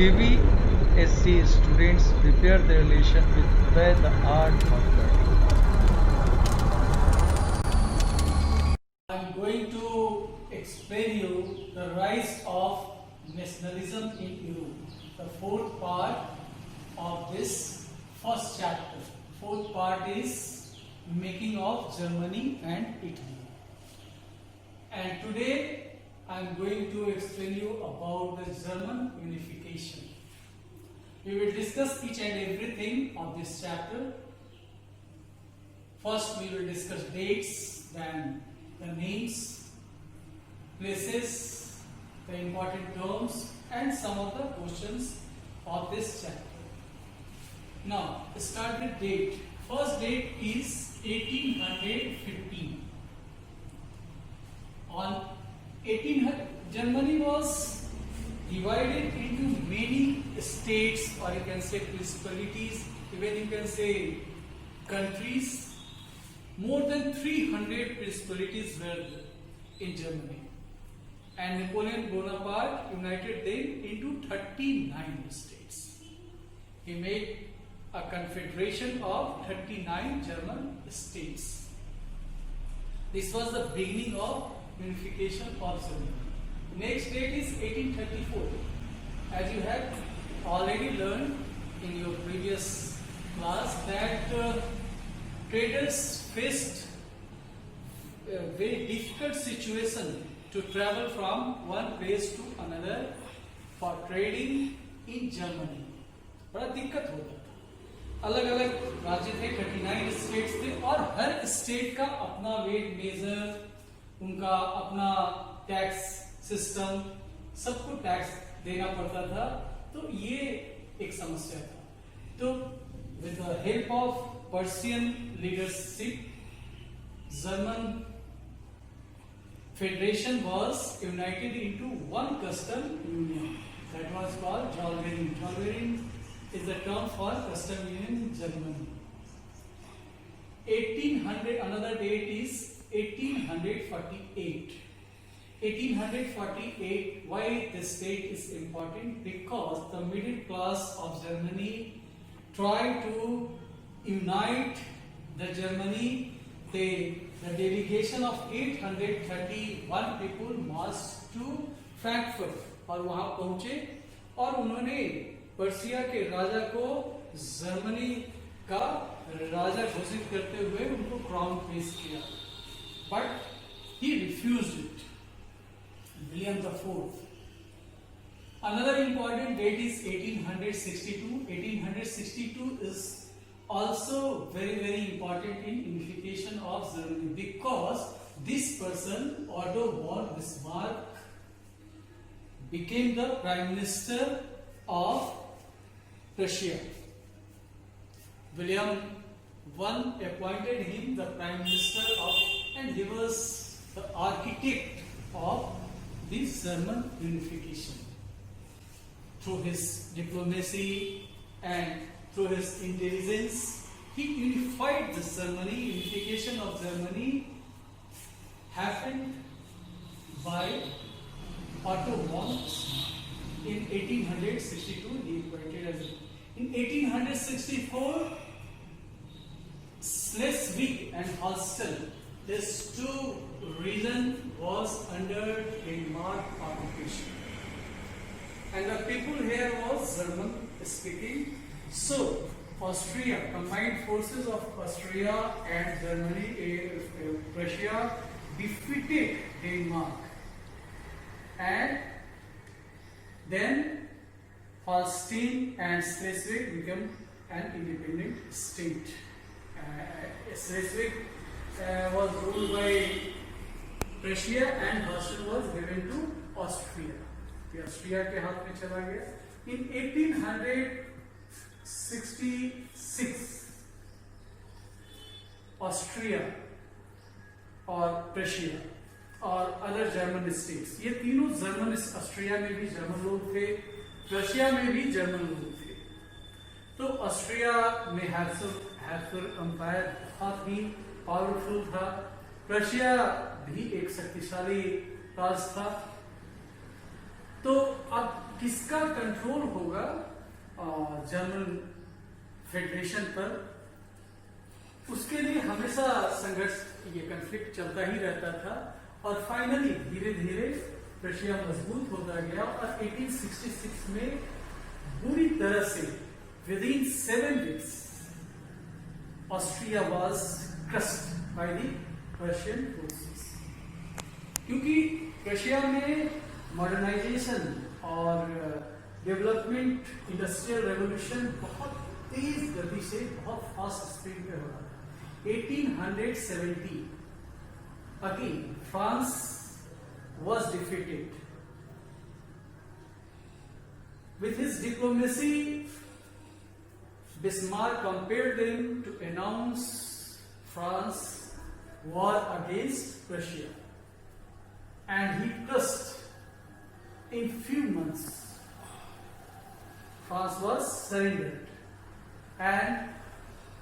CBSC students prepare the relation with the art of learning. I'm going to explain you the rise of nationalism in Europe, the fourth part of this first chapter. Fourth part is making of Germany and Italy. And today I'm going to explain you about the German unification. We will discuss each and everything of this chapter. First we will discuss dates, then the names, places, the important terms and some of the questions of this chapter. Now start with date. First date is 1815. On 1800, Germany was divided into many states, or you can say principalities, even you can say countries. More than 300 principalities were in Germany, and Napoleon Bonaparte united them into 39 states. He made a confederation of 39 German states. This was the beginning of unification of Germany. Next date is 1834. As you have already learned in your previous class that traders faced a very difficult situation to travel from one place to another for trading in Germany. बड़ा दिक्कत होता था. अलग अलग राज्य थे, 39 states थे और हर स्टेट का अपना वेट मेजर, उनका अपना टैक्स सिस्टम, सबको टैक्स देना पड़ता था. तो ये एक समस्या था. तो with the help of Persian leadership, German Federation was united into one custom union that was called Zollverein. Zollverein is the term for custom union in Germany. 1800, another date is 1848. 1848, why this date is important? Because the middle class of Germany tried to unite the Germany. The delegation of 831 people marched to Frankfurt और वहां पहुंचे और उन्होंने Persia के राजा को Germany का राजा घोषित करते हुए उनको क्राउन पेश किया. But he refused it. William IV. Another important date is 1862. 1862 is also very important in unification of Germany because this person, Otto von Bismarck, became the Prime Minister of Prussia. William I appointed him the Prime Minister of, and he was the architect of this German unification. Through his diplomacy and through his intelligence, he unified the Germany. Unification of Germany happened by Otto von Bismarck. In 1862, he appointed as in 1864, Schleswig and Holstein, these two regions was under Denmark occupation, and the people here was German speaking. So Austria, combined forces of Austria and Germany, Prussia defeated Denmark, and then Holstein and Schleswig became an independent state. Schleswig was ruled by Prussia and Holstein was given to Austria. Austria के हाथ में चला गया. In 1866, Austria और Prussia और other German states, ये तीनों German, Austria में भी जर्मन लोग थे, प्रशिया में भी जर्मन लोग थे. तो ऑस्ट्रिया में हैब्सबर्ग एम्पायर बहुत ही पावरफुल था. प्रशिया भी एक शक्तिशाली राज था. तो अब किसका कंट्रोल होगा जर्मन फेडरेशन पर, उसके लिए हमेशा संघर्ष, ये कॉन्फ्लिक्ट चलता ही रहता था। और फाइनली धीरे धीरे रशिया मजबूत होता गया और 1866 में बुरी तरह से within 7 weeks Austria was crossed by the Russian forces. क्योंकि रशिया में मॉडर्नाइजेशन और डेवलपमेंट, इंडस्ट्रियल रेवोल्यूशन बहुत तेज गति से, बहुत फास्ट स्पीड पे हो रहा था। 1870 again France was defeated. With his diplomacy, Bismarck compelled them to announce France war against Russia, and he trust in few months France was surrendered, and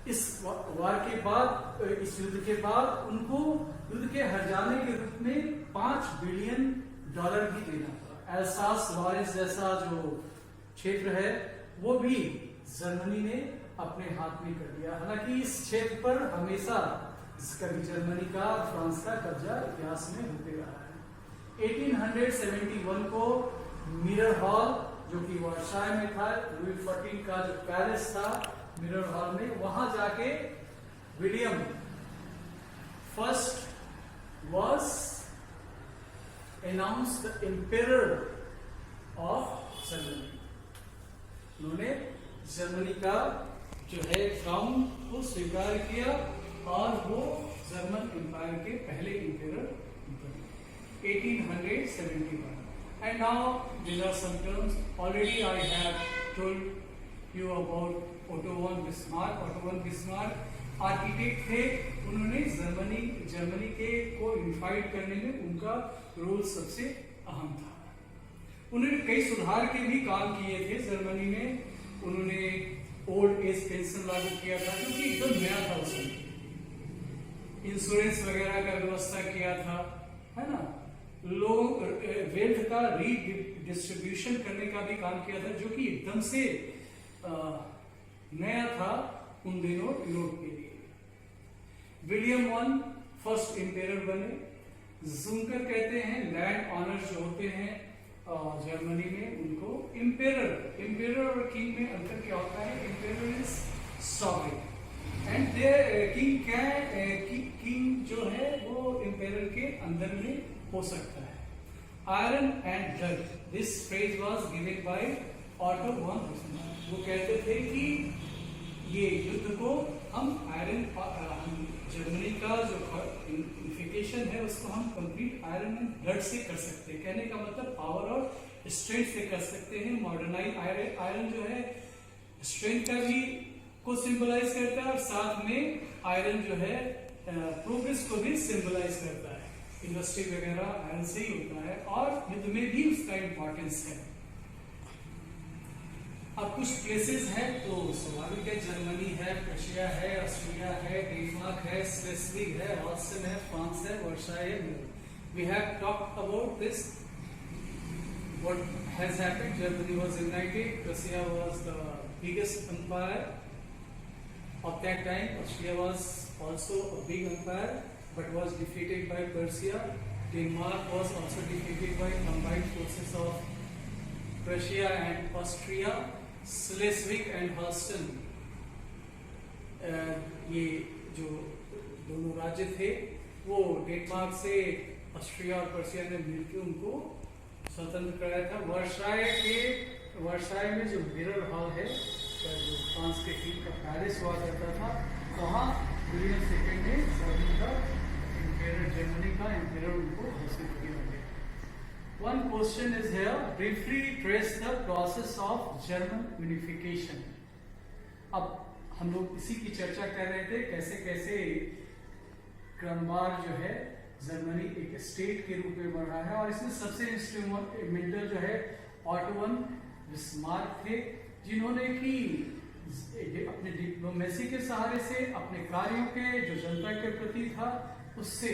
इस वार के बाद, इस युद्ध के बाद उनको युद्ध के हर जाने के रूप में $5 बिलियन भी देना पड़ा। एल्सास लॉरेंस जैसा जो क्षेत्र है वो भी जर्मनी ने अपने हाथ में कर लिया। हालांकि इस क्षेत्र पर हमेशा कभी जर्मनी का और फ्रांस का कब्जा इतिहास में होते रहा है। 1871 को मिरर हॉल, जो कि वर्साय में था, लुई XIV का जो पैलेस था, मिरर हॉल में, वहां जाके William first was announced the emperor of Germany. उन्होंने जर्मनी का जो है क्राउन को स्वीकार किया और वो जर्मन एम्पायर के पहले एम्पेरर बने 1871. And now these are some terms. Already I have told you about Otto von Bismarck. Otto von Bismarck architect थे। उन्होंने जर्मनी के को यूनिफाइड करने में उनका रोल सबसे अहम था। उन्होंने कई सुधार के भी काम किए थे जर्मनी में। उन्होंने ओल्ड एज पेंशन लागू किया था, जो कि एकदम नया था उसमें। इंश्योरेंस वगैरह का व्यवस्था किया था, है ना। लोग वेल्थ का रीडिस्ट्रीब्यूशन करने का भी काम किया था, जो कि एकदम से नया था उन दिनों यूरोप के लिए। विलियम वन फर्स्ट एम्पेरर बने। जुंकर कहते हैं लैंड ऑनर्स जो होते हैं जर्मनी में, उनको एम्पेरर और किंग में अंतर क्या होता है? Emperor is sovereign and king जो है वो एम्पेरर के अंदर में हो सकता है। Iron and blood, this phrase was given by auto von Bismarck. वो कहते थे कि ये युद्ध को हम आयरन, जर्मनी का जो यूनिफिकेशन है उसको हम कंप्लीट आयरन एंड ब्लड से कर सकते हैं। कहने का मतलब पावर और स्ट्रेंथ से कर सकते हैं। मॉडर्नाइज आयरन जो है स्ट्रेंथ का भी को सिंबलाइज करता है और साथ में आयरन जो है प्रोग्रेस को भी सिंबलाइज करता है। इंडस्ट्री वगैरह आयरन से ही होता है और युद्ध में भी उसका इंपॉर्टेंस है। अब कुछ प्लेसेस हैं तो स्वाभाविक है, जर्मनी है, रशिया है, ऑस्ट्रिया है, डेनमार्क है, स्लेस्विग है, हॉल्स्टन है, फ्रांस है, वर्साय है। We have talked about this, what has happened. Germany was united, Russia was the biggest empire of that time. Austria was also a big empire but was defeated by Persia. Denmark was also defeated by combined forces of Prussia and Austria. Schleswig and Holstein, ये जो दोनों राज्य थे वो Denmark से Austria और Persia ने मिलकर उनको स्वतंत्र कराया था। वर्साय में जो मिरर हॉल है, जो फ्रांस के किंग का पैलेस हुआ करता था, वहाँ विलियम सेकंड ने जर्मनी का एम्पेरर उनको घोषित किया गया। One question is here, briefly trace the process of German unification. अब हम लोग इसी की चर्चा कर रहे थे, कैसे कैसे क्रमवार जो है जर्मनी एक स्टेट के रूप में बढ़ रहा है। और इसमें सबसे इंस्ट्रूमेंटल जो है ऑटो वन बिस्मार्क थे, जिन्होंने कि अपने डिप्लोमेसी के सहारे से, अपने कार्यों के जो जनता के प्रति था उससे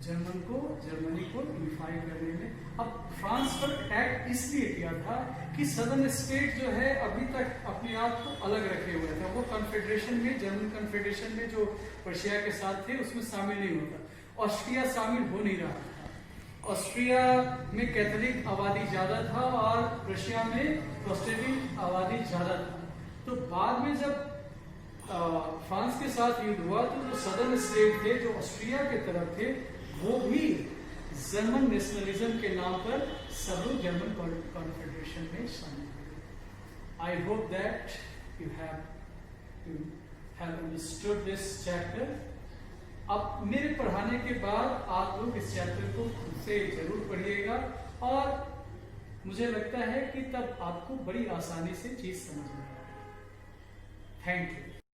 जर्मनी को यूनिफाई करने में। अब फ्रांस पर अटैक इसलिए किया था कि सदर्न स्टेट जो है अभी तक अपने आप को अलग रखे हुए थे, वो कन्फेडरेशन में, जर्मन कन्फेडरेशन में जो रशिया के साथ थे उसमें शामिल नहीं होता। ऑस्ट्रिया शामिल हो नहीं रहा था। ऑस्ट्रिया में कैथोलिक आबादी ज्यादा था और रशिया में प्रोटेस्टेंट आबादी ज्यादा था। तो बाद में जब फ्रांस के साथ युद्ध हुआ तो जो सदर्न स्टेट थे, जो ऑस्ट्रिया के तरफ थे, वो भी जर्मन नेशनलिज्म के नाम पर सर्व जर्मन कॉन्फेडरेशन में शामिल हुए। I hope that you have understood this chapter. अब मेरे पढ़ाने के बाद आप लोग इस चैप्टर को खुद से जरूर पढ़िएगा और मुझे लगता है कि तब आपको बड़ी आसानी से चीज समझ में आएगी। Thank you.